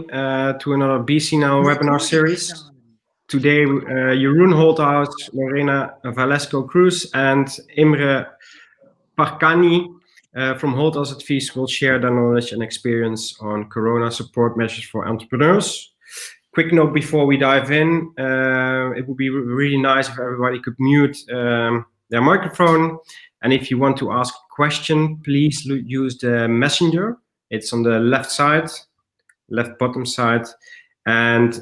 To another BC Now webinar series. Today, Jeroen Holthaus, Lorena Valesco Cruz, and Imre Parkani from Holthaus Advies will share their knowledge and experience on Corona support measures for entrepreneurs. Quick note before we dive in, it would be really nice if everybody could mute their microphone. And if you want to ask a question, please use the messenger. It's on the left bottom side, and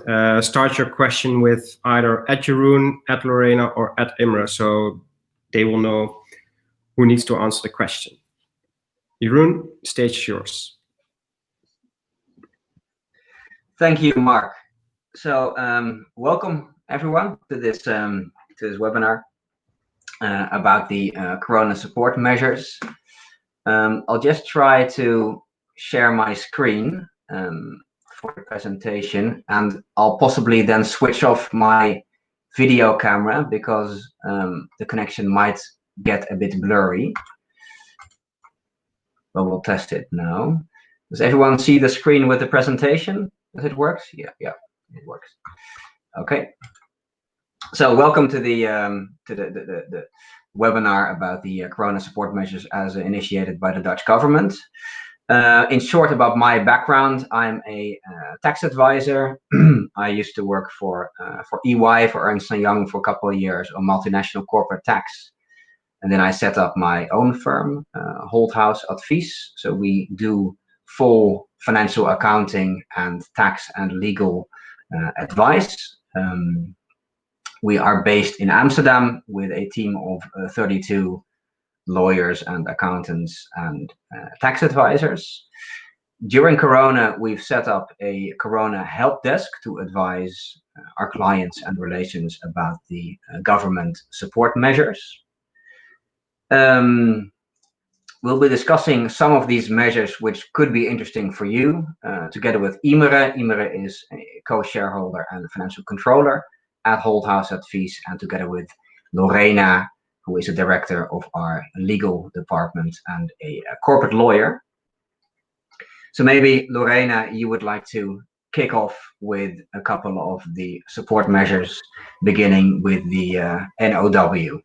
start your question with either @Jeroen, @Lorena, or @Imre, so they will know who needs to answer the question. Jeroen, stage is yours. Thank you, Mark. So welcome everyone to this webinar about the Corona support measures. I'll just try to share my screen for the presentation, and I'll possibly then switch off my video camera because the connection might get a bit blurry. But we'll test it now. Does everyone see the screen with the presentation? Does it work? Yeah, it works. Okay. So welcome to the webinar about the Corona support measures as initiated by the Dutch government. In short, about my background, I'm a tax advisor. I used to work for EY, for Ernst & Young, for a couple of years on multinational corporate tax. And then I set up my own firm, Holthaus Advies. So we do full financial accounting and tax and legal advice. We are based in Amsterdam with a team of 32 lawyers and accountants and tax advisors. During Corona, we've set up a Corona help desk to advise our clients and relations about the government support measures. We'll be discussing some of these measures which could be interesting for you, together with Imre. Imre is a co-shareholder and financial controller at Holthaus Advies, and together with Lorena, who is a director of our legal department and a corporate lawyer. So maybe, Lorena, you would like to kick off with a couple of the support measures, beginning with the NOW.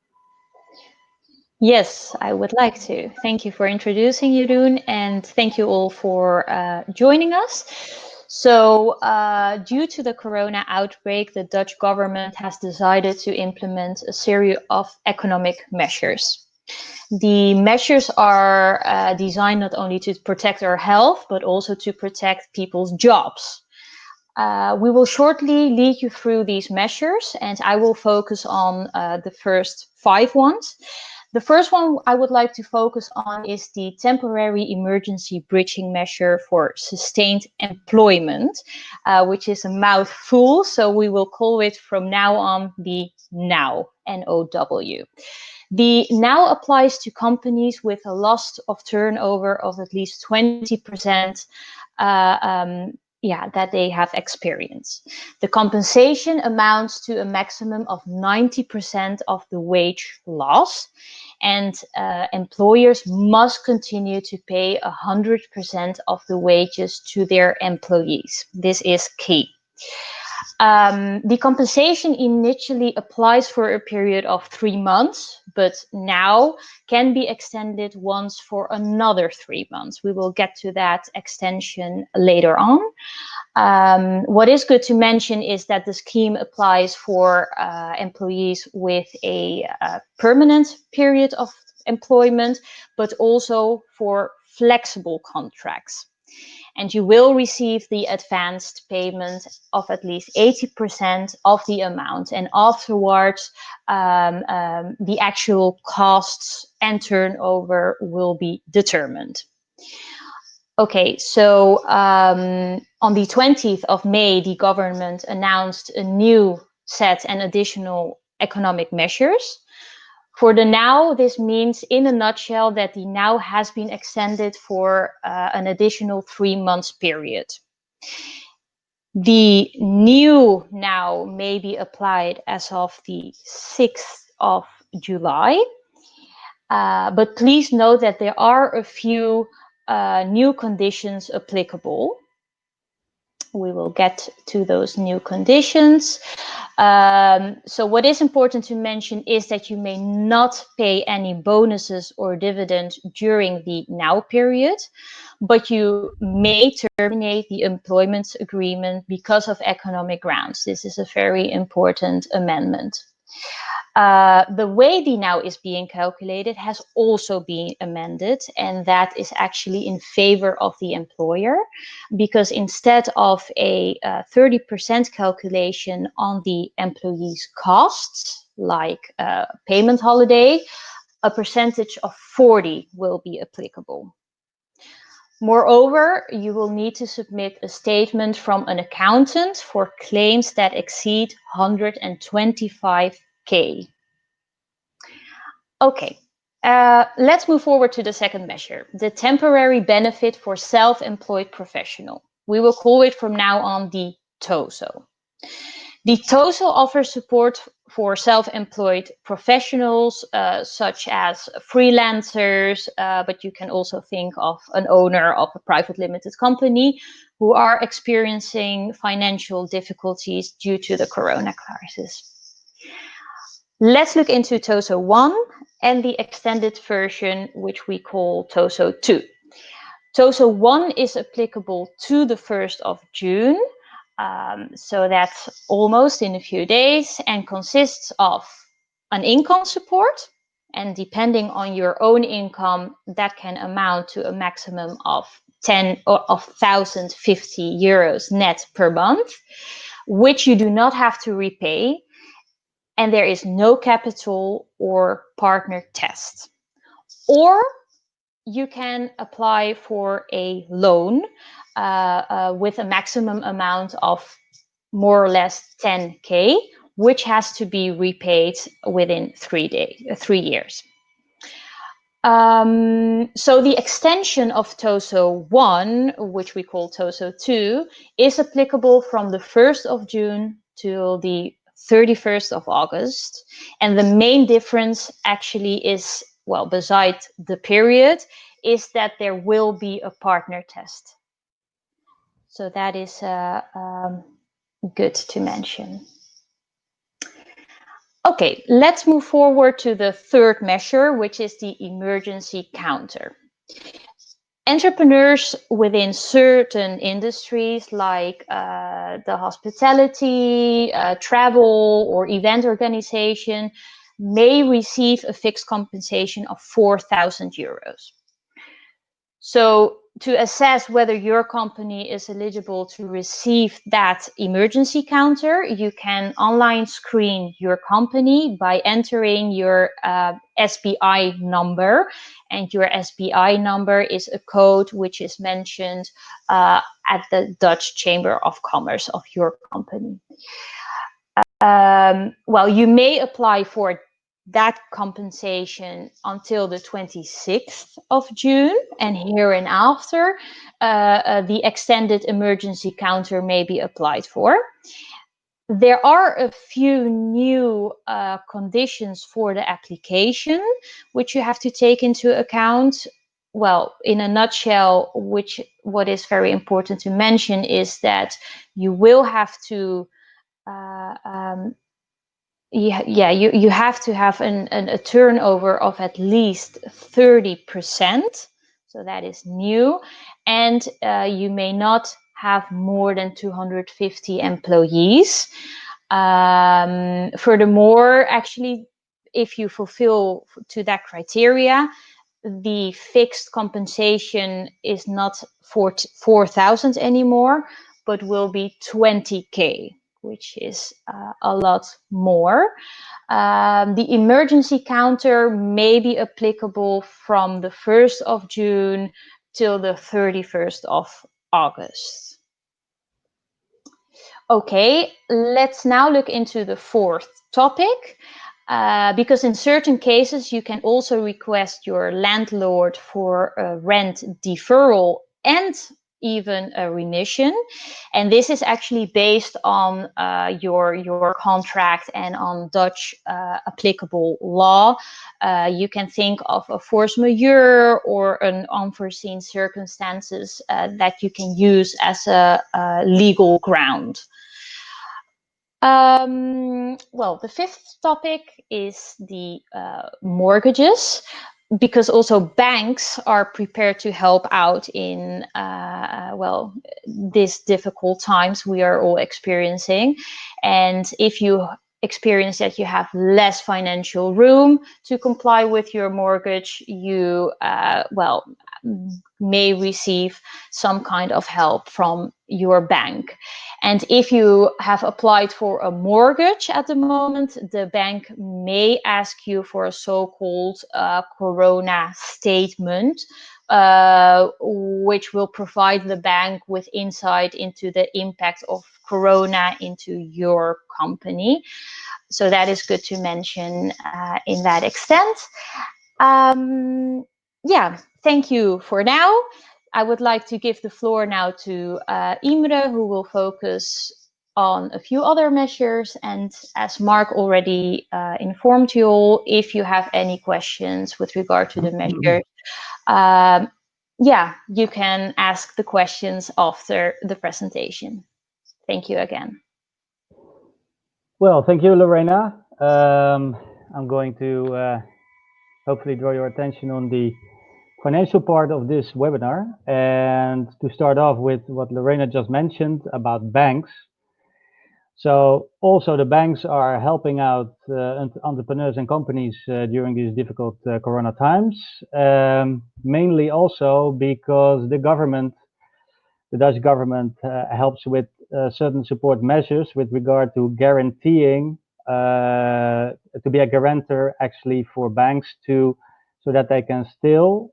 Yes, I would like to. Thank you for introducing Jeroen, and thank you all for joining us. So due to the Corona outbreak, the Dutch government has decided to implement a series of economic measures. The measures are designed not only to protect our health, but also to protect people's jobs. We will shortly lead you through these measures, and I will focus on the first 5 ones. The first one I would like to focus on is the temporary emergency bridging measure for sustained employment, which is a mouthful, so we will call it from now on the NOW, N-O-W. The NOW applies to companies with a loss of turnover of at least 20% that they have experienced. The compensation amounts to a maximum of 90% of the wage loss, and employers must continue to pay 100% of the wages to their employees. This is key. The compensation initially applies for a period of 3 months, but now can be extended once for another 3 months. We will get to that extension later on. What is good to mention is that the scheme applies for employees with a permanent period of employment, but also for flexible contracts. And you will receive the advanced payment of at least 80% of the amount, and afterwards the actual costs and turnover will be determined. Okay, so on the 20th of May, the government announced a new set and additional economic measures. For the NOW, this means in a nutshell that the NOW has been extended for an additional 3 months period. The new NOW may be applied as of the 6th of July, but please note that there are a few new conditions applicable. We will get to those new conditions. So what is important to mention is that you may not pay any bonuses or dividends during the now period, but you may terminate the employment agreement because of economic grounds. This is a very important amendment. The way the now is being calculated has also been amended, and that is actually in favor of the employer, because instead of a 30% calculation on the employee's costs, like payment holiday, a percentage of 40 will be applicable. Moreover, you will need to submit a statement from an accountant for claims that exceed 125K. Okay, let's move forward to the second measure, the temporary benefit for self-employed professional. We will call it from now on the TOSO. The TOSO offers support for self-employed professionals, such as freelancers, but you can also think of an owner of a private limited company who are experiencing financial difficulties due to the corona crisis. Let's look into TOSO 1 and the extended version, which we call TOSO 2. TOSO 1 is applicable to the 1st of June, so that's almost in a few days, and consists of an income support, and depending on your own income, that can amount to a maximum of 1,050 euros net per month, which you do not have to repay. And there is no capital or partner test. Or you can apply for a loan with a maximum amount of more or less 10K, which has to be repaid within 3 years. So the extension of TOSO 1, which we call TOSO 2, is applicable from the 1st of June till the 31st of August. And the main difference actually is, well, besides the period, is that there will be a partner test. So that is good to mention. Okay, let's move forward to the third measure, which is the emergency counter. Entrepreneurs within certain industries like the hospitality, travel, or event organization may receive a fixed compensation of 4,000 euros. So to assess whether your company is eligible to receive that emergency counter, you can online screen your company by entering your SBI number. And your SBI number is a code which is mentioned at the Dutch Chamber of Commerce of your company. Well, you may apply for that compensation until the 26th of June, and hereinafter the extended emergency counter may be applied for. There are a few new conditions for the application, which you have to take into account. Well, in a nutshell, what is very important to mention is that you will have to you have to have a turnover of at least 30%. So that is new. And you may not have more than 250 employees. Furthermore, actually, if you fulfill to that criteria, the fixed compensation is not 4,000 anymore, but will be 20K. Which is a lot more. The emergency counter may be applicable from the 1st of June till the 31st of August. Okay, let's now look into the fourth topic, because in certain cases you can also request your landlord for a rent deferral and even a remission. And this is actually based on your contract and on Dutch applicable law. You can think of a force majeure or an unforeseen circumstances that you can use as a legal ground. Well, the fifth topic is the mortgages, because also banks are prepared to help out in, well, these difficult times we are all experiencing. And if you experience that you have less financial room to comply with your mortgage, you, well, may receive some kind of help from your bank. And if you have applied for a mortgage at the moment, the bank may ask you for a so-called Corona statement, which will provide the bank with insight into the impact of Corona into your company. So that is good to mention in that extent. Yeah, thank you for now. I would like to give the floor now to Imre, who will focus on a few other measures. And as Mark already informed you all, if you have any questions with regard to the measure, yeah, you can ask the questions after the presentation. Thank you again. Well, thank you, Lorena. I'm going to hopefully draw your attention on the financial part of this webinar, and to start off with what Lorena just mentioned about banks. So also the banks are helping out entrepreneurs and companies during these difficult Corona times, mainly also because the government, the Dutch government, helps with certain support measures with regard to guaranteeing, to be a guarantor actually for banks to, so that they can still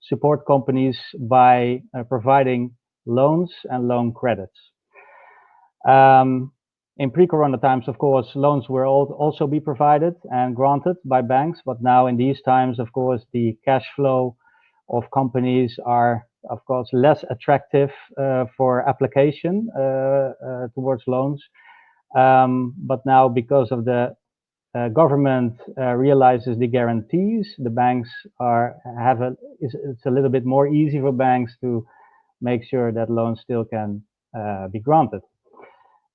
support companies by providing loans and loan credits. In pre-Corona times, of course, loans will also be provided and granted by banks, but now in these times, of course, the cash flow of companies are, of course, less attractive for application towards loans. But now, because of the government realizes the guarantees, the banks it's a little bit more easy for banks to make sure that loans still can be granted.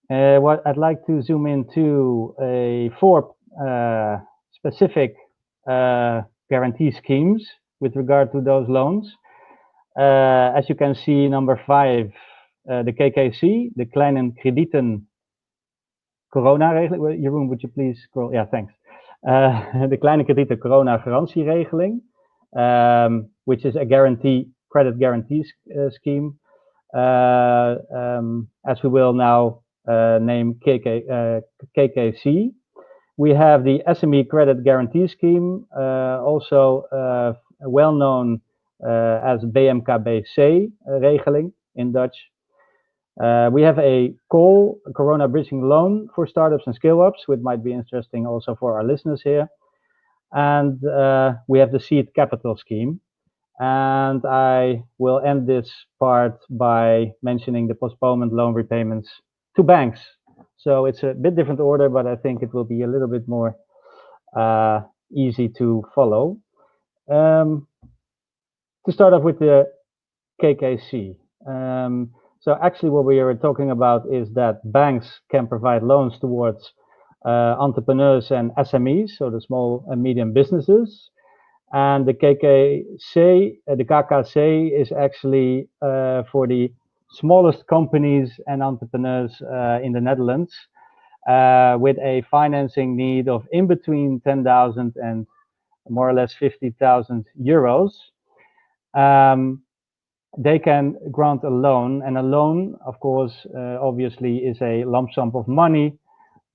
What I'd like to zoom into four specific guarantee schemes with regard to those loans. As you can see, number 5, the KKC, the Kleine Kredieten Corona-regeling. Jeroen, would you please scroll? Yeah, thanks. The Kleine Kredieten Corona-garantieregeling, which is a credit guarantee scheme, as we will now name KKC. We have the SME Credit Guarantee Scheme, also well known as BMKBC-regeling in Dutch. We have a CAL, Corona Bridging Loan for startups and scale-ups, which might be interesting also for our listeners here. And we have the Seed Capital Scheme. And I will end this part by mentioning the postponement loan repayments to banks. So it's a bit different order, but I think it will be a little bit more easy to follow. To start off with the KKC. So actually what we are talking about is that banks can provide loans towards entrepreneurs and SMEs, so the small and medium businesses. And the KKC is actually for the smallest companies and entrepreneurs in the Netherlands, with a financing need of in between 10,000 and more or less 50,000 euros. They can grant a loan, and a loan, of course, obviously is a lump sum of money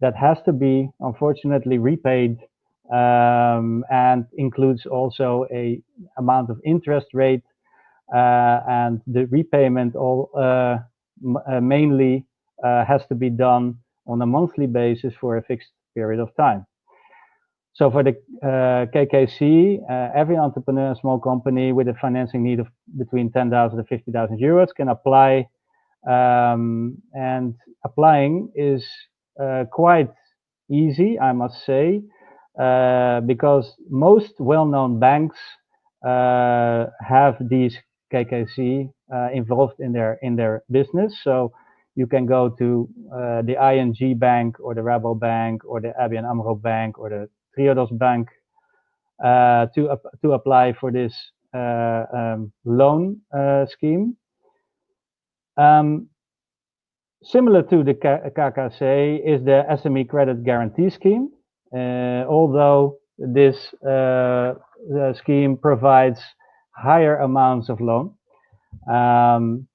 that has to be, unfortunately, repaid, and includes also a amount of interest rate, and the repayment mainly has to be done on a monthly basis for a fixed period of time. So for the KKC, every entrepreneur, small company with a financing need of between 10,000 and 50,000 euros can apply. And applying is quite easy, I must say, because most well-known banks have these KKC involved in their business. So you can go to the ING Bank or the Rabobank or the ABN AMRO Bank or the Triodos Bank to apply for this loan scheme. Similar to the KKC is the SME Credit Guarantee Scheme, although this scheme provides higher amounts of loan. And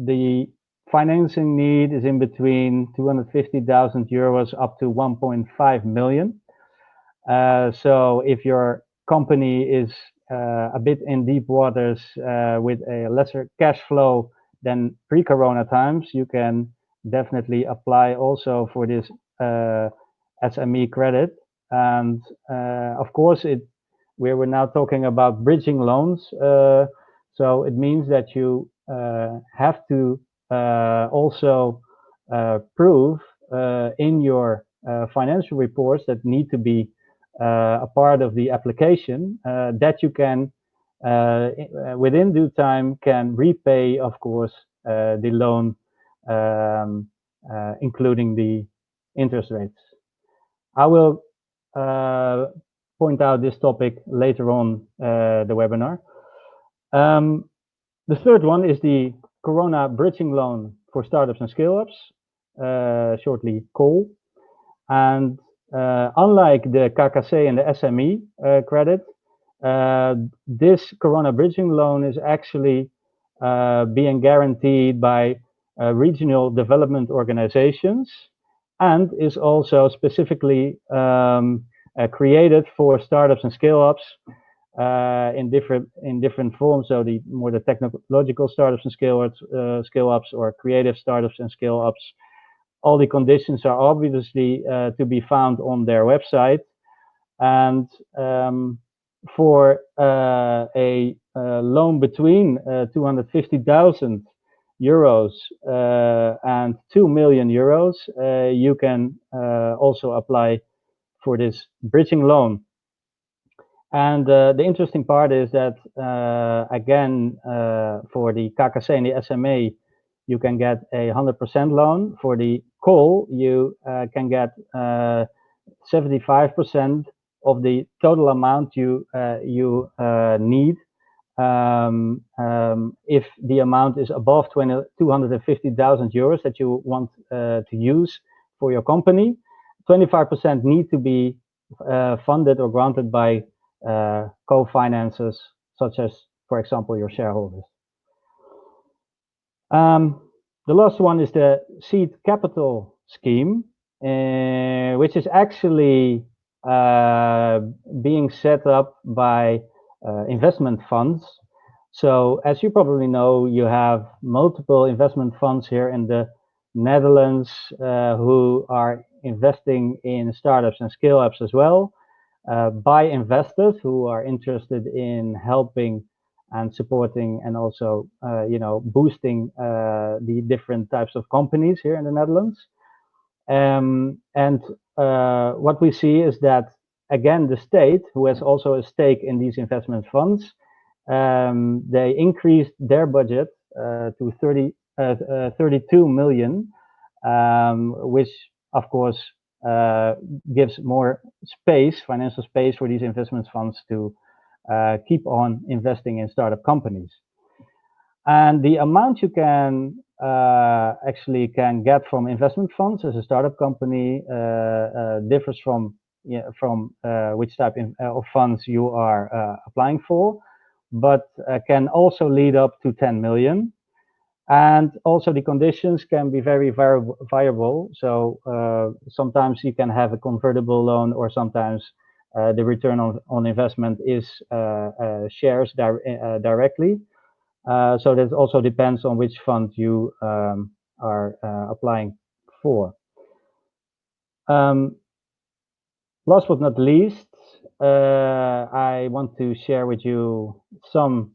the financing need is in between 250,000 euros up to 1.5 million. So if your company is a bit in deep waters with a lesser cash flow than pre-corona times, you can definitely apply also for this SME credit. And of course, we were now talking about bridging loans. So it means that you have to also prove in your financial reports that need to be a part of the application that you can within due time can repay, of course, the loan, including the interest rates. I will point out this topic later on the webinar. The third one is the Corona Bridging Loan for Startups and Scale-Ups, shortly COL. And unlike the KKC and the SME credit, this Corona Bridging Loan is actually being guaranteed by regional development organizations and is also specifically created for startups and scale-ups in different forms. So the more the technological startups and scale-ups or creative startups and scale-ups. All the conditions are obviously to be found on their website. And for a loan between 250,000 euros and 2 million euros, you can also apply for this bridging loan. And the interesting part is that, again, for the KKC and the SMA, you can get a 100% loan. For the COL, you can get 75% of the total amount you need if the amount is above 250,000 euros that you want to use for your company. 25% need to be funded or granted by co-financers, such as, for example, your shareholders. The last one is the seed capital scheme, which is actually being set up by investment funds. So as you probably know, you have multiple investment funds here in the Netherlands who are investing in startups and scale-ups as well, by investors who are interested in helping and supporting and also, boosting the different types of companies here in the Netherlands. And what we see is that, again, the state, who has also a stake in these investment funds, they increased their budget to 32 million, which, of course, gives more space, financial space for these investment funds to keep on investing in startup companies. And the amount you can actually get from investment funds as a startup company differs from which type of funds you are applying for, but can also lead up to 10 million. And also the conditions can be very variable. So sometimes you can have a convertible loan, or sometimes the return on investment is shares directly. So that also depends on which fund you are applying for. Last but not least, I want to share with you some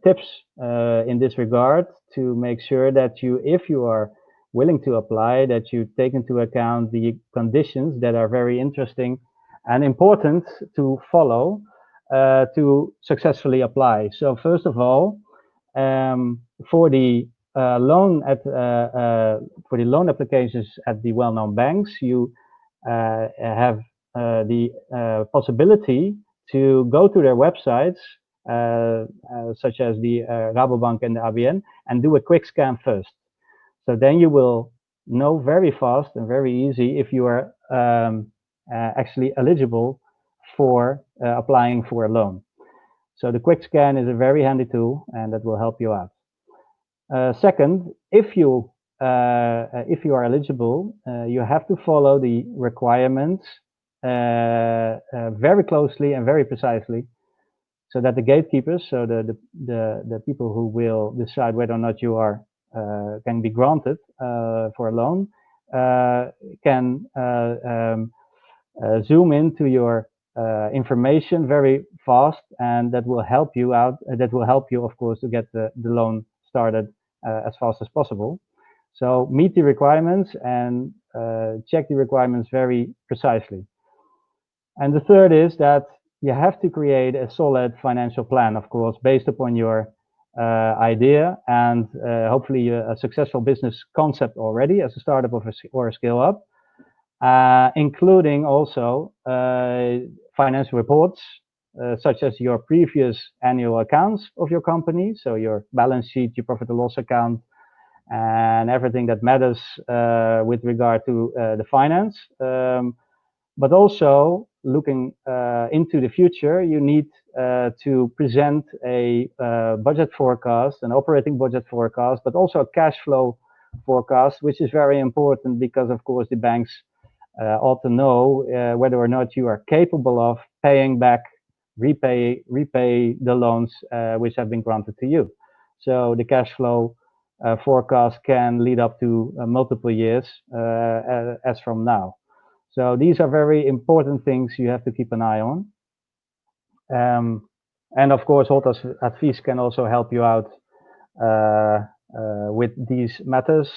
tips in this regard to make sure that you, if you are willing to apply, that you take into account the conditions that are very interesting and important to follow to successfully apply. So first of all, for the loan applications at the well-known banks, you have the possibility to go to their websites, such as the Rabobank and the ABN, and do a quick scan first. So then you will know very fast and very easy if you are actually eligible for applying for a loan. So the quick scan is a very handy tool, and that will help you out. Second, if you are eligible, you have to follow the requirements very closely and very precisely, so that the gatekeepers, so the people who will decide whether or not you are can be granted for a loan, can zoom into your information very fast, and that will help you out. That will help you, of course, to get the loan started as fast as possible. So meet the requirements and check the requirements very precisely. And the third is that you have to create a solid financial plan, of course, based upon your idea and hopefully a successful business concept already as a startup or a scale up, including also financial reports, such as your previous annual accounts of your company, so your balance sheet, your profit and loss account, and everything that matters with regard to the finance. But also looking into the future, you need to present a budget forecast, an operating budget forecast, but also a cash flow forecast, which is very important because, of course, the banks ought to know whether or not you are capable of paying back, repay the loans which have been granted to you. So the cash flow forecast can lead up to multiple years as from now. So these are very important things you have to keep an eye on. And of course, Holthaus Advies can also help you out with these matters,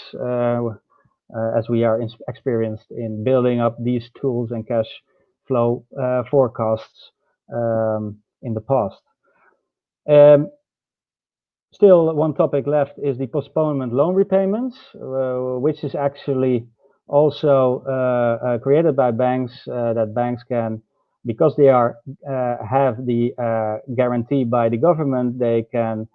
as we are experienced in building up these tools and cash flow forecasts in the past. Still, one topic left is the postponement loan repayments, which is actually also created by banks, that banks can, because they are have the guarantee by the government, they can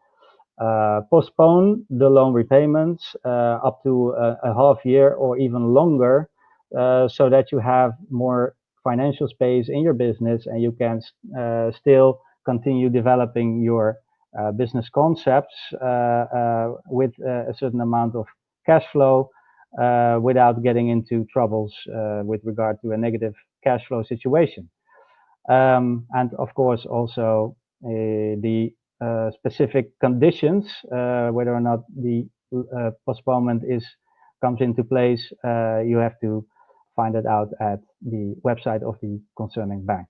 postpone the loan repayments up to a half year or even longer, so that you have more financial space in your business and you can still continue developing your business concepts with a certain amount of cash flow without getting into troubles with regard to a negative cash flow situation. And of course, also the specific conditions, whether or not the postponement comes into place, you have to find it out at the website of the concerning bank.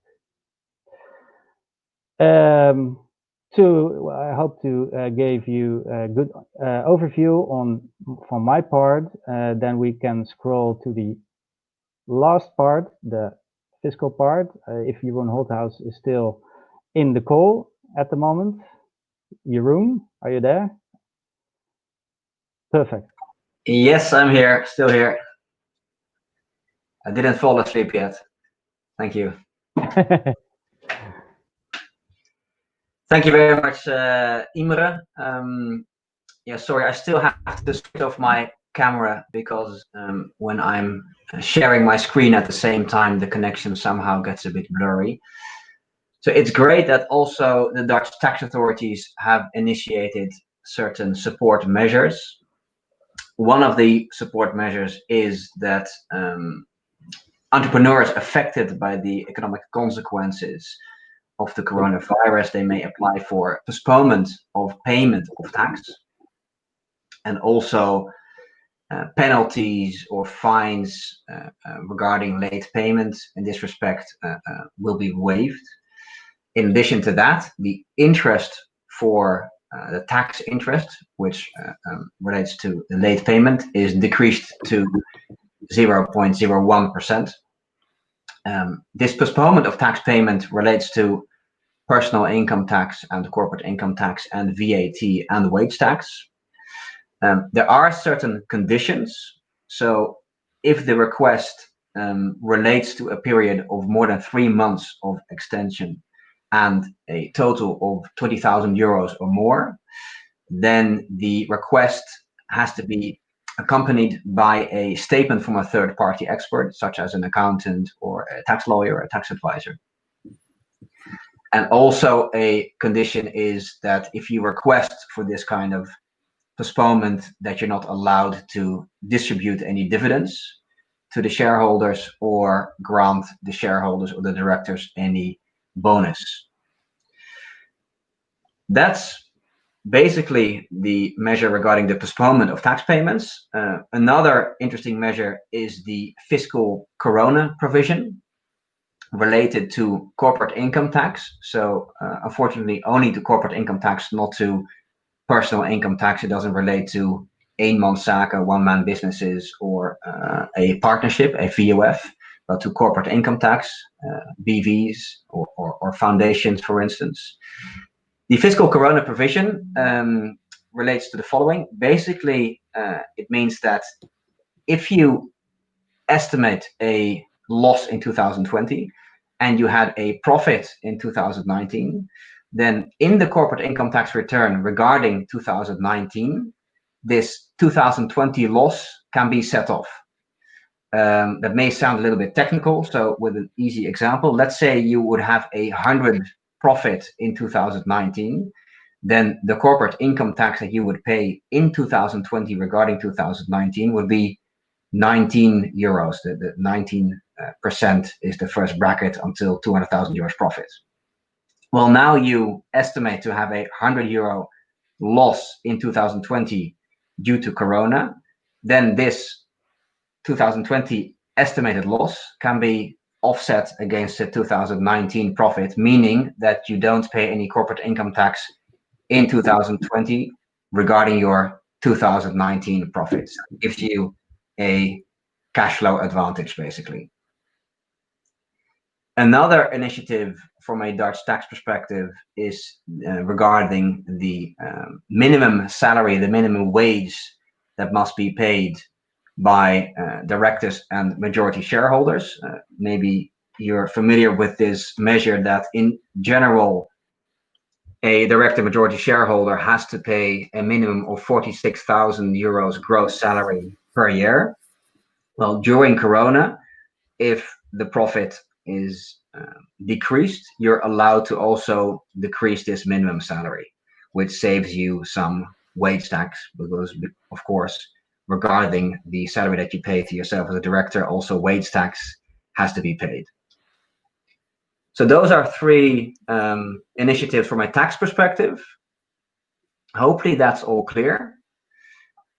I hope to give you a good overview from my part. Then we can scroll to the last part, the fiscal part. If Jeroen Holthaus is still in the call at the moment. Jeroen, are you there? Perfect. Yes, I'm here, still here. I didn't fall asleep yet. Thank you. Thank you very much, Imre. Yeah, sorry, I still have to switch off my camera because when I'm sharing my screen at the same time, the connection somehow gets a bit blurry. So it's great that also the Dutch tax authorities have initiated certain support measures. One of the support measures is that entrepreneurs affected by the economic consequences of the coronavirus, they may apply for postponement of payment of tax. And also penalties or fines regarding late payment in this respect will be waived. In addition to that, the interest for the tax interest, which relates to the late payment, is decreased to 0.01%. This postponement of tax payment relates to personal income tax and corporate income tax and VAT and wage tax. There are certain conditions. So if the request relates to a period of more than 3 months of extension and a total of 20,000 euros or more, then the request has to be accompanied by a statement from a third-party expert, such as an accountant or a tax lawyer or a tax advisor. And also a condition is that if you request for this kind of postponement, that you're not allowed to distribute any dividends to the shareholders or grant the shareholders or the directors any bonus. That's basically the measure regarding the postponement of tax payments. Another interesting measure is the fiscal corona provision related to corporate income tax. So unfortunately, only to corporate income tax, not to personal income tax. It doesn't relate to eenmanszaken, one-man businesses, or a partnership, a VOF, but to corporate income tax, BVs, or foundations, for instance. The fiscal corona provision relates to the following. Basically, it means that if you estimate a loss in 2020 and you had a profit in 2019, then in the corporate income tax return regarding 2019, this 2020 loss can be set off. That may sound a little bit technical, so with an easy example, let's say you would have 100 profit in 2019, then the corporate income tax that you would pay in 2020 regarding 2019 would be 19 euros. The 19% is the first bracket until 200,000 euros profit. Well, now you estimate to have 100 euro loss in 2020 due to Corona, then this 2020 estimated loss can be offset against the 2019 profit, meaning that you don't pay any corporate income tax in 2020 regarding your 2019 profits. It gives you a cash flow advantage, basically. Another initiative from a Dutch tax perspective is regarding the minimum salary, the minimum wage that must be paid by directors and majority shareholders. Maybe you're familiar with this measure that in general, a director majority shareholder has to pay a minimum of 46,000 euros gross salary per year. Well, during Corona, if the profit is decreased, you're allowed to also decrease this minimum salary, which saves you some wage tax, because of course, regarding the salary that you pay to yourself as a director, also wage tax has to be paid. So those are 3 initiatives from a tax perspective. Hopefully that's all clear.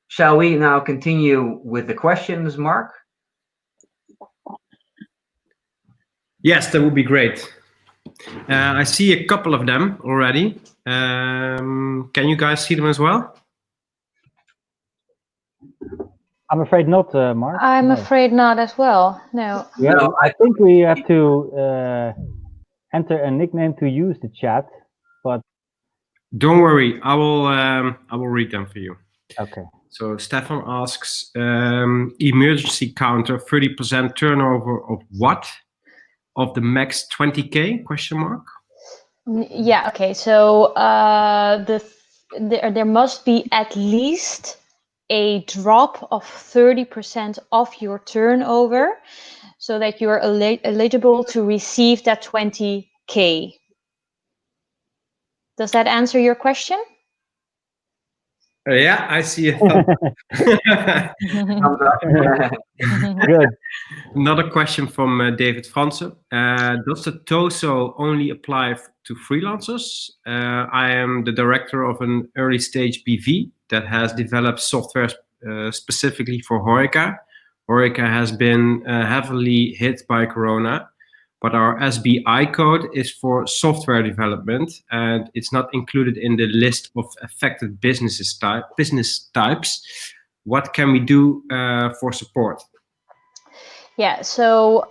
Shall we now continue with the questions, Mark? Yes, that would be great. I see a couple of them already. Can you guys see them as well? I'm afraid not, Mark. I'm afraid not as well. No. Yeah, no, I think we have to enter a nickname to use the chat, but don't worry, I will read them for you. Okay. So Stefan asks, emergency counter 30% turnover of what? Of the max 20K? Question mark. Yeah. Okay. So there must be at least a drop of 30% of your turnover, so that you're eligible to receive that 20K. Does that answer your question? Yeah, I see it. Good. Another question from David Franse. Does the TOSO only apply to freelancers? I am the director of an early stage BV that has developed software specifically for Horeca. Horeca has been heavily hit by Corona, but our SBI code is for software development, and it's not included in the list of affected business types. What can we do for support? Yeah, so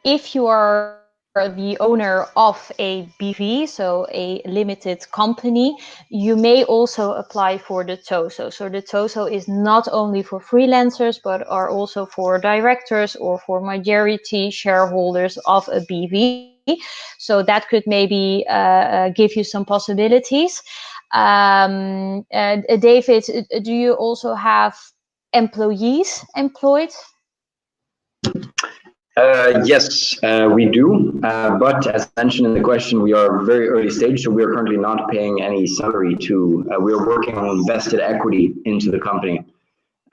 if you are the owner of a BV, so a limited company, you may also apply for the TOZO. So the TOZO is not only for freelancers, but are also for directors or for majority shareholders of a BV. So that could maybe give you some possibilities. David, do you also have employees employed? Yes, we do. But as mentioned in the question, we are very early stage, so we are currently not paying any salary to. We are working on vested equity into the company.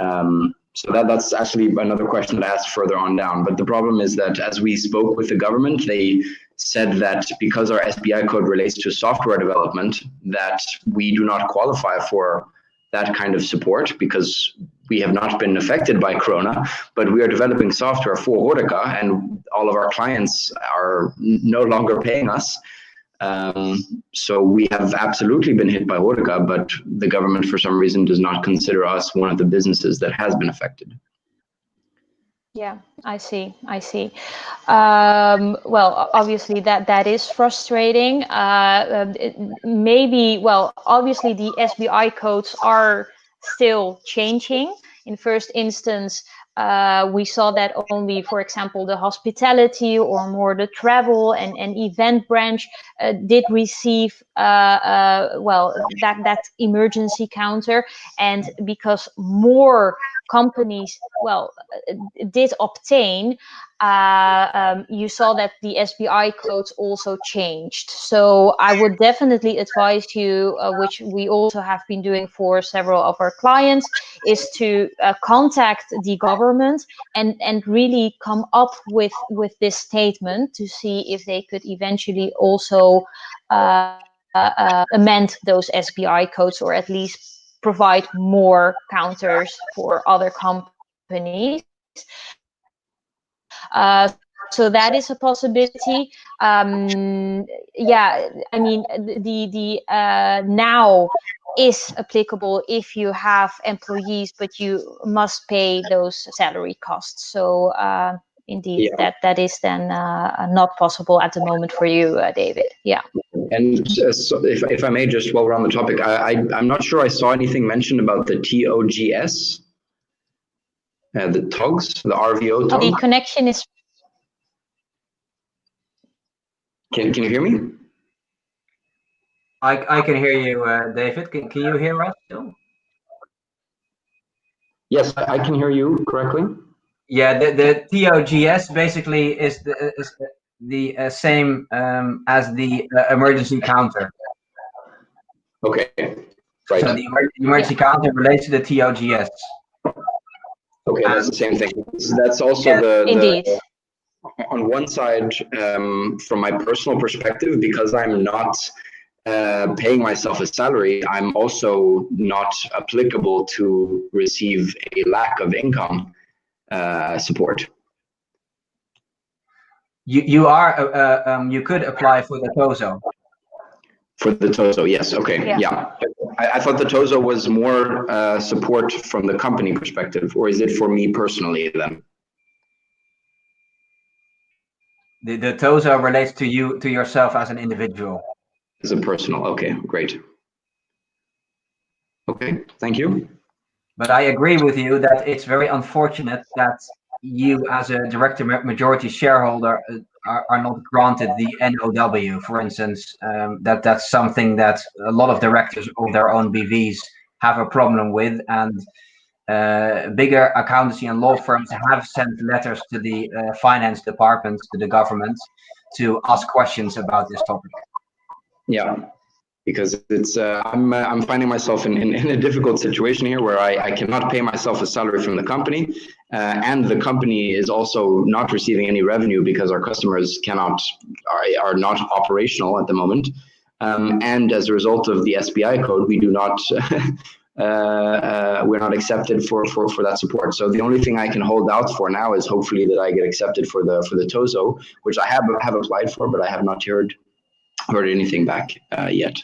So that's actually another question to ask further on down. But the problem is that as we spoke with the government, they said that because our SBI code relates to software development, that we do not qualify for that kind of support because we have not been affected by Corona, but we are developing software for Horeca and all of our clients are no longer paying us. So we have absolutely been hit by Horeca, but the government for some reason does not consider us one of the businesses that has been affected. Yeah, I see. Well, obviously that is frustrating. Obviously the SBI codes are still changing. In first instance, we saw that only, for example, the hospitality or more the travel and event branch did receive that emergency counter, and because more companies did obtain, you saw that the SBI codes also changed. So I would definitely advise you, which we also have been doing for several of our clients, is to contact the government and really come up with this statement to see if they could eventually also amend those SBI codes, or at least provide more counters for other companies. So that is a possibility. Yeah, I mean, the now is applicable if you have employees, but you must pay those salary costs. So indeed, Yeah. that is then not possible at the moment for you, David. Yeah. And so if I may, just while we're on the topic, I'm not sure I saw anything mentioned about the TOGS, the TOGS, the RVO TOG. The connection is. Can you hear me? I can hear you, David. Can you hear us still? Yes, I can hear you correctly. Yeah, the TOGS basically is the same as the emergency counter. Okay, right. So the emergency counter relates to the TOGS. Okay, that's the same thing. That's also Indeed. on one side, from my personal perspective, because I'm not paying myself a salary, I'm also not applicable to receive a lack of income support. You could apply for the TOZO. For the TOZO, yes. Okay, Yeah. I thought the TOZO was more support from the company perspective, or is it for me personally then? The TOZO relates to yourself as an individual. As a personal, okay, great. Okay, thank you. But I agree with you that it's very unfortunate that you, as a director majority shareholder, are not granted the NOW, for instance. That's something that a lot of directors of their own BVs have a problem with, and bigger accountancy and law firms have sent letters to the finance department, to the government, to ask questions about this topic. Yeah, because it's I'm finding myself in a difficult situation here where I cannot pay myself a salary from the company, and the company is also not receiving any revenue because our customers are not operational at the moment, and as a result of the SBI code, we do not we're not accepted for that support. So the only thing I can hold out for now is hopefully that I get accepted for the TOZO, which I have applied for, but I have not heard anything back yet.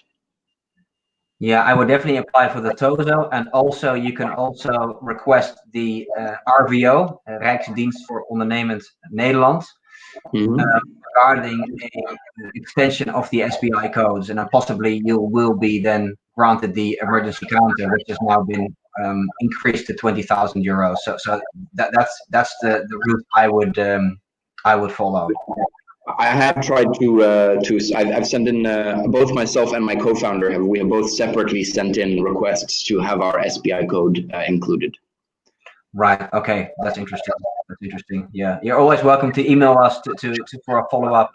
Yeah, I would definitely apply for the TOZO, and also you can also request the RVO, Rijksdienst voor Ondernemend Nederland, regarding an extension of the SBI codes, and possibly you will be then granted the emergency counter, which has now been increased to 20,000 euros. So that's the route I would follow. I have tried I've sent in, both myself and my co-founder, we have both separately sent in requests to have our SBI code included. Right, okay, that's interesting. Yeah, you're always welcome to email us for a follow-up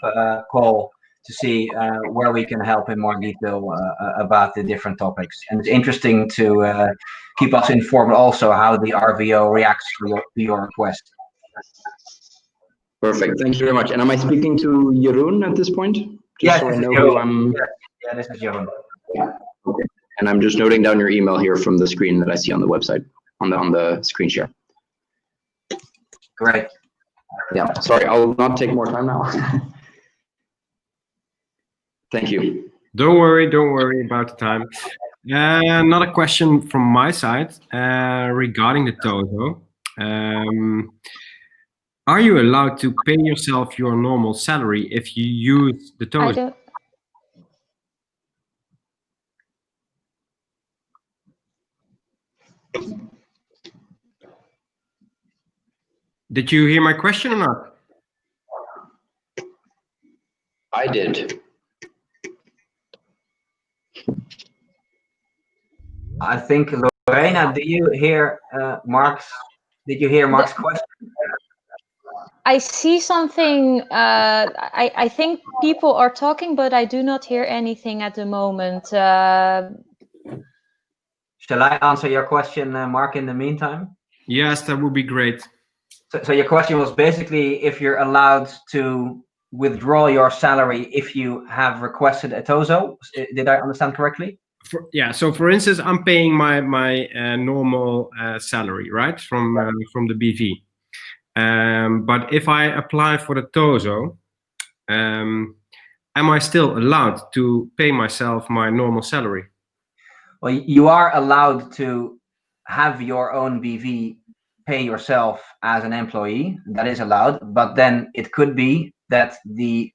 call to see where we can help in more detail about the different topics. And it's interesting to keep us informed also how the RVO reacts to your request. Perfect. Thank you very much. And am I speaking to Jeroen at this point? Yes, so I know who I'm... Yeah, this is Jeroen. Okay. And I'm just noting down your email here from the screen that I see on the website, on the screen share. Great. Yeah. Sorry, I'll not take more time now. Thank you. Don't worry about the time. Another question from my side regarding the TOZO. Are you allowed to pay yourself your normal salary if you use the TOZO? Did you hear my question or not? I did. I think, Lorena, did you hear Mark's question? I see something. I think people are talking, but I do not hear anything at the moment. Shall I answer your question, Mark, in the meantime? Yes, that would be great. So your question was basically if you're allowed to withdraw your salary if you have requested a TOZO. Did I understand correctly? So for instance, I'm paying my normal salary, right, from the BV. But if I apply for the TOZO, am I still allowed to pay myself my normal salary? Well, you are allowed to have your own BV pay yourself as an employee. That is allowed, but then it could be that the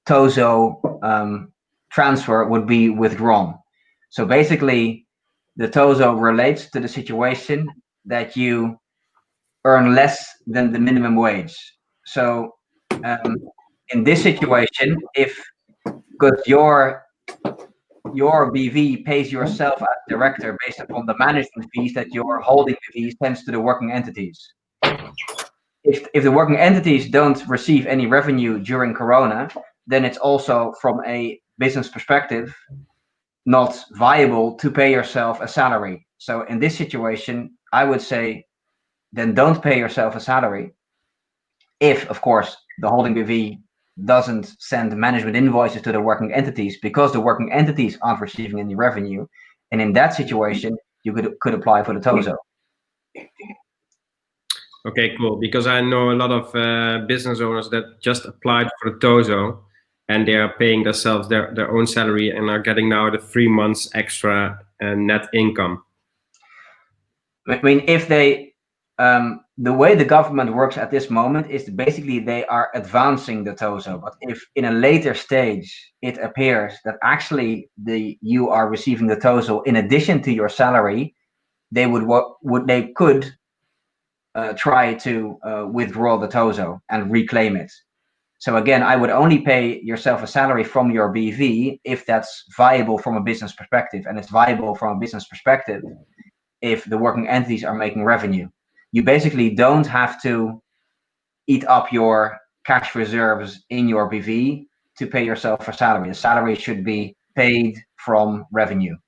TOZO transfer would be withdrawn. So basically, the TOZO relates to the situation that you earn less than the minimum wage. So in this situation, because your BV pays yourself as director based upon the management fees that your holding BV sends to the working entities. If the working entities don't receive any revenue during Corona, then it's also from a business perspective not viable to pay yourself a salary. So in this situation, I would say then don't pay yourself a salary. If, of course, the holding BV doesn't send management invoices to the working entities because the working entities aren't receiving any revenue. And in that situation, you could apply for the TOZO. Okay, cool. Because I know a lot of business owners that just applied for the TOZO and they are paying themselves their own salary and are getting now the 3 months extra net income. I mean, if they, the way the government works at this moment is basically they are advancing the TOZO. But if in a later stage it appears that actually you are receiving the TOZO in addition to your salary, they could try to withdraw the TOZO and reclaim it. So again, I would only pay yourself a salary from your BV if that's viable from a business perspective, and it's viable from a business perspective if the working entities are making revenue. You basically don't have to eat up your cash reserves in your BV to pay yourself a salary. The salary should be paid from revenue.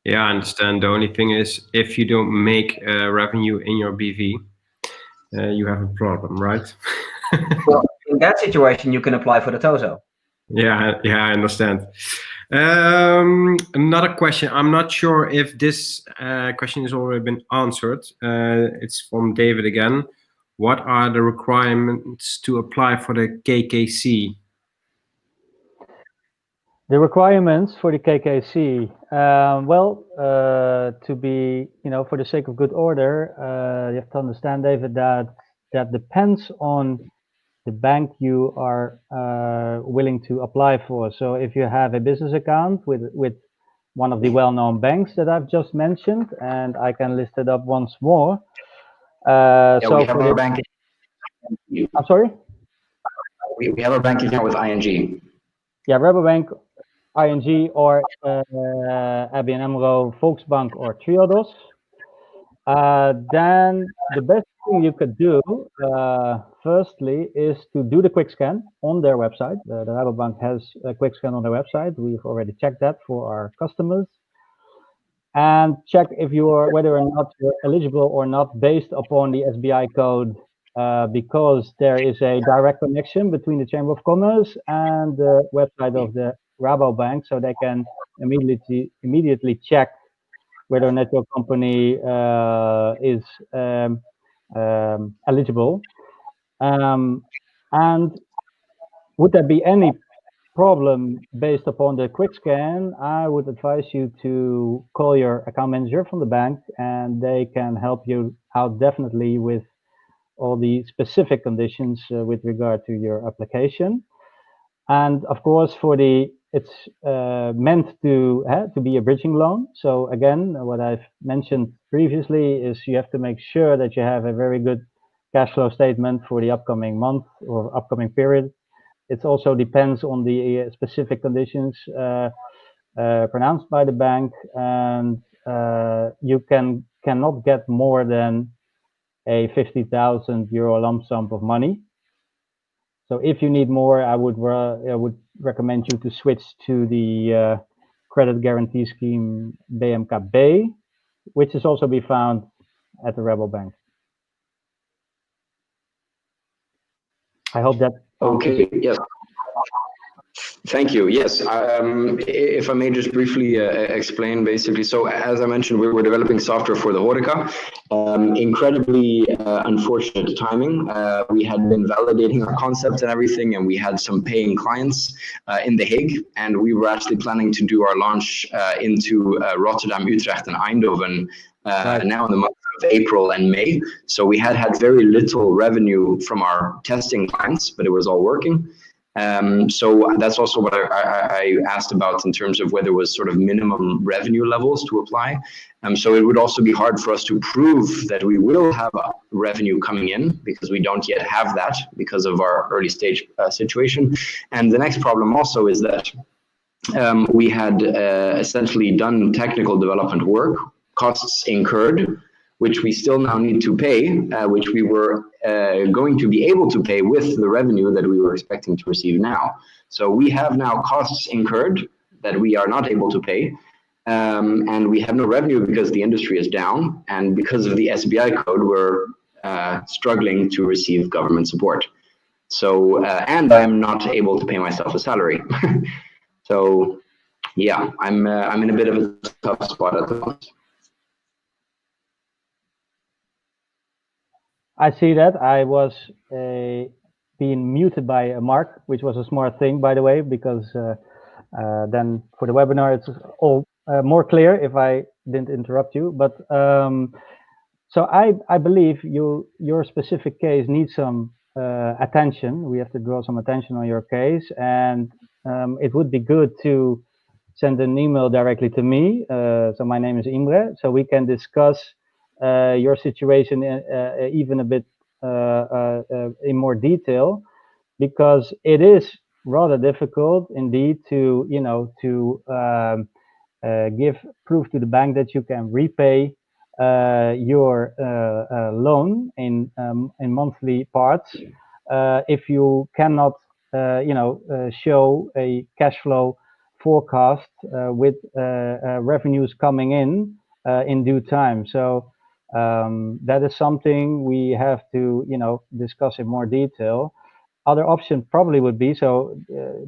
Yeah, I understand. The only thing is, if you don't make revenue in your BV, you have a problem, right? Well, in that situation, you can apply for the TOZO. Yeah, I understand. Another question. I'm not sure if this question has already been answered. It's from David again. What are the requirements to apply for the KKC? The requirements for the KKC, to be, for the sake of good order, you have to understand, David, that depends on the bank you are willing to apply for. So if you have a business account with one of the well-known banks that I've just mentioned, and I can list it up once more. We have our bank. I'm sorry? We have a bank account with ING. Yeah, Rabobank, ING, or ABN AMRO, Volksbank, or Triodos. Then the best thing you could do, firstly, is to do the quick scan on their website. The Rabobank has a quick scan on their website. We've already checked that for our customers. And check if whether or not you're eligible or not based upon the SBI code, because there is a direct connection between the Chamber of Commerce and the website of the Rabobank, so they can immediately check whether or not your company is eligible. And would there be any problem based upon the quick scan, I would advise you to call your account manager from the bank, and they can help you out definitely with all the specific conditions with regard to your application. And of course, it's meant to be a bridging loan. So again, what I've mentioned previously is you have to make sure that you have a very good cash flow statement for the upcoming month or upcoming period. It also depends on the specific conditions pronounced by the bank, and you cannot get more than a 50,000 euro lump sum of money. So if you need more, I would recommend you to switch to the credit guarantee scheme BMKB, which is also be found at the Rabobank. I hope that. Okay. Yes. Thank you. Yes, if I may just briefly explain, basically. So as I mentioned, we're developing software for the Horeca. Incredibly unfortunate timing. We had been validating our concepts and everything, and we had some paying clients in The Hague, and we were actually planning to do our launch into Rotterdam, Utrecht, and Eindhoven now in the month of April and May. So we had very little revenue from our testing clients, but it was all working. So that's also what I asked about in terms of whether it was sort of minimum revenue levels to apply. So it would also be hard for us to prove that we will have a revenue coming in, because we don't yet have that because of our early stage situation. And the next problem also is that we had essentially done technical development work, costs incurred, which we still now need to pay, which we were going to be able to pay with the revenue that we were expecting to receive now. So we have now costs incurred that we are not able to pay, and we have no revenue because the industry is down, and because of the SBI code, we're struggling to receive government support. So, and I'm not able to pay myself a salary. So, yeah, I'm in a bit of a tough spot at the moment. I see that. I was being muted by Mark, which was a smart thing, by the way, because then for the webinar, it's all more clear if I didn't interrupt you. But so I believe your specific case needs some attention. We have to draw some attention on your case, and it would be good to send an email directly to me. So my name is Imre, so we can discuss your situation even a bit in more detail, because it is rather difficult indeed to give proof to the bank that you can repay your loan in monthly parts if you cannot show a cash flow forecast with revenues coming in due time. So that is something we have to discuss in more detail. other option probably would be, so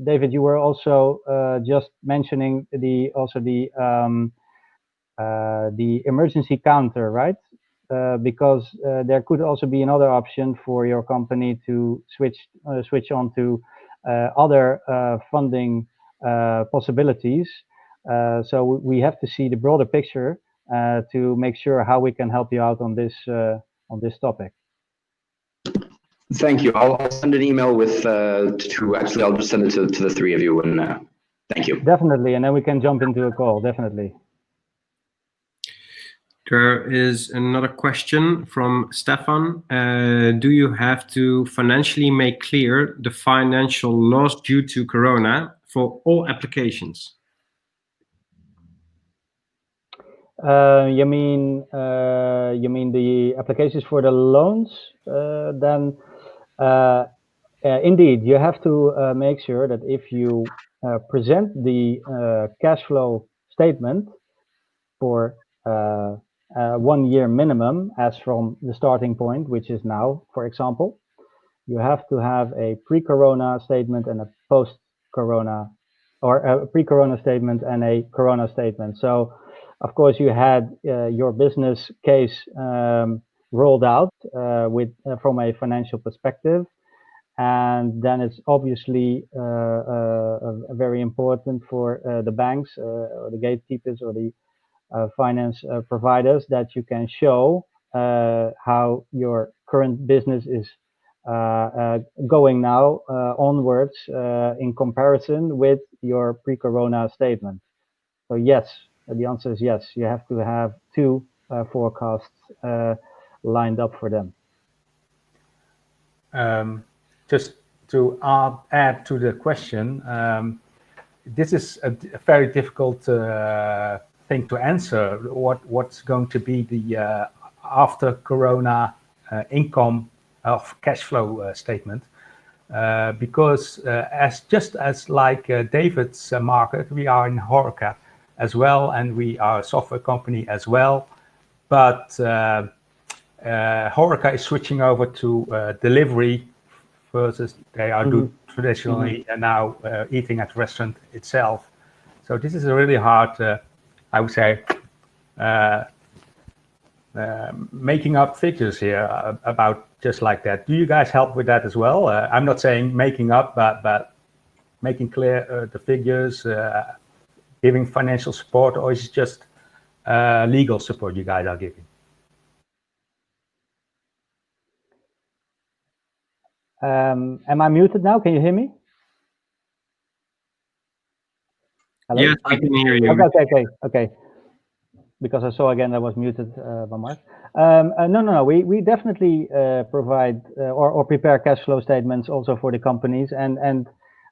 David, you were also just mentioning the emergency counter, right? Because there could also be another option for your company to switch on to other funding possibilities. So we have to see the broader picture to make sure how we can help you out on this topic. Thank you. I'll send an email with I'll just send it to the three of you, and thank you. Definitely, and then we can jump into a call. Definitely. There is another question from Stefan. Do you have to financially make clear the financial loss due to Corona for all applications? You mean the applications for the loans? Then indeed, you have to make sure that if you present the cash flow statement for 1 year minimum, as from the starting point, which is now, for example, you have to have a pre-Corona statement and a post-Corona, or a pre-Corona statement and a Corona statement. So, of course, you had your business case rolled out from a financial perspective, and then it's obviously very important for the banks or the gatekeepers or the finance providers that you can show how your current business is going now onwards in comparison with your pre-Corona statement. So yes, the answer is yes. You have to have two forecasts lined up for them. Just to add to the question, this is a very difficult thing to answer. What's going to be the after Corona income of cash flow statement? Because as like David's market, we are in Horeca as well, and we are a software company as well. But Horeca is switching over to delivery versus they are traditionally now eating at the restaurant itself. So this is a really hard, I would say, making up figures here about just like that. Do you guys help with that as well? I'm not saying making up, but making clear the figures, giving financial support, or is it just legal support you guys are giving? Am I muted now? Can you hear me? Hello? Yes, I can hear you. Okay. Because I saw again I was muted by Mark. No. We definitely provide or prepare cash flow statements also for the companies. And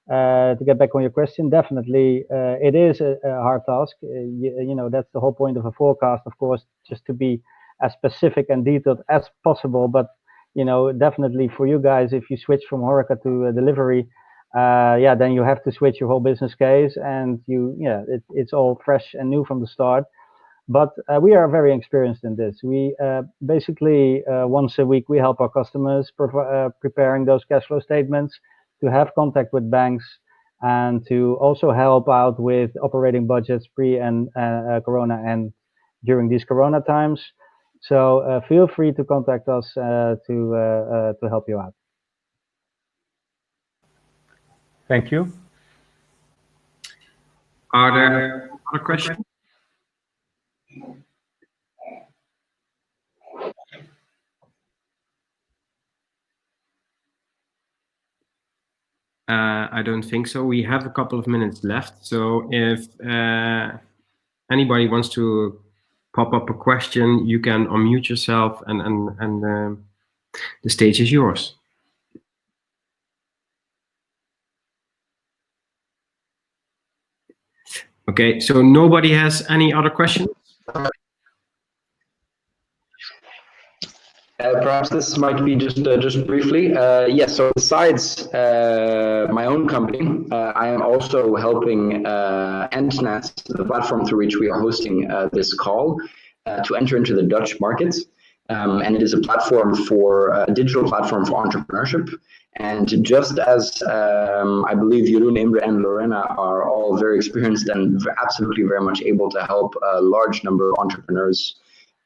to get back on your question, definitely it is a hard task. You know, that's the whole point of a forecast, of course, just to be as specific and detailed as possible. But you know, definitely for you guys, if you switch from Horeca to delivery, then you have to switch your whole business case, and it's all fresh and new from the start. But we are very experienced in this. We basically once a week we help our customers preparing those cash flow statements, to have contact with banks, and to also help out with operating budgets pre and Corona and during these Corona times. So feel free to contact us to help you out. Thank you. Are there other questions? I don't think so. We have a couple of minutes left. So if anybody wants to pop up a question, you can unmute yourself, and the stage is yours. Okay, so nobody has any other questions? Perhaps this might be just briefly. Yes, so besides my own company, I am also helping Entnet, the platform through which we are hosting this call, to enter into the Dutch market. And it is a platform a digital platform for entrepreneurship. And just as I believe Jeroen, Imre, and Lorena are all very experienced and absolutely very much able to help a large number of entrepreneurs,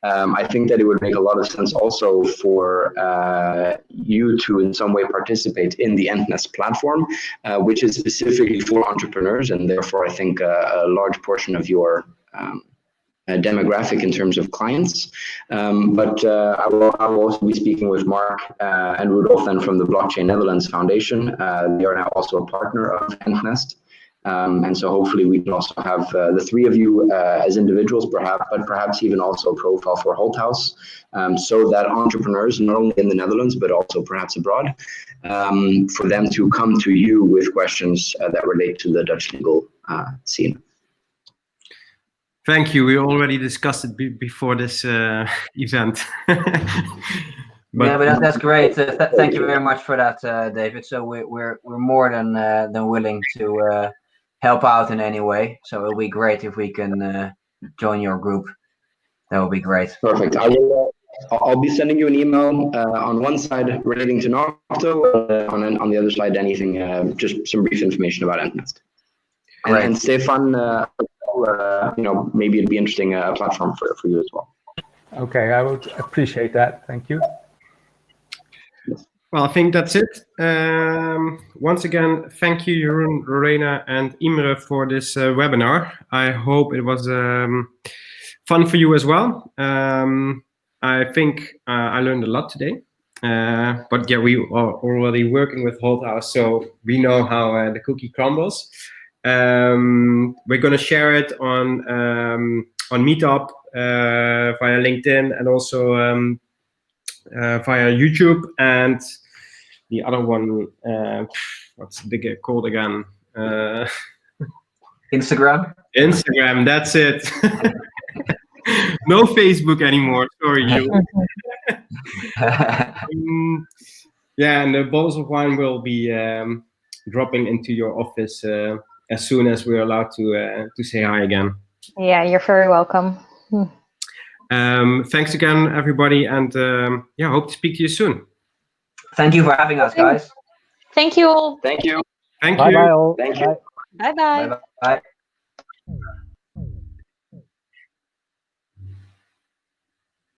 I think that it would make a lot of sense also for you to in some way participate in the EntNest platform, which is specifically for entrepreneurs, and therefore I think a large portion of your demographic in terms of clients. But I will also be speaking with Mark and Rudolf then from the Blockchain Netherlands Foundation. They are now also a partner of EntNest. And so hopefully we can also have the three of you as individuals, perhaps even also a profile for Holthaus, so that entrepreneurs, not only in the Netherlands, but also perhaps abroad, for them to come to you with questions that relate to the Dutch legal scene. Thank you. We already discussed it before this event. But that's great. Thank you very much for that, David. So we're more than willing to help out in any way. So it'll be great if we can join your group. That would be great. Perfect. I'll be sending you an email on one side relating to Nocto, on the other side anything, just some brief information about EntNest. And Stefan, maybe it'd be interesting platform for you as well. Okay, I would appreciate that. Thank you. Well, I think that's it. Once again, thank you, Jeroen, Lorena, and Imre for this webinar. I hope it was fun for you as well. I think I learned a lot today. But yeah, we are already working with Holthaus, so we know how the cookie crumbles. We're going to share it on Meetup, via LinkedIn, and also via YouTube, and the other one, what's it called again? Instagram? Instagram, that's it. No Facebook anymore, sorry you. Yeah, and the bottles of wine will be dropping into your office as soon as we're allowed to say hi again. Yeah, you're very welcome. Thanks again, everybody, and yeah, hope to speak to you soon. Thank you for having us, guys. Thank you all. Thank you. Thank Bye you. bye all. Thank you. Bye bye. Bye bye.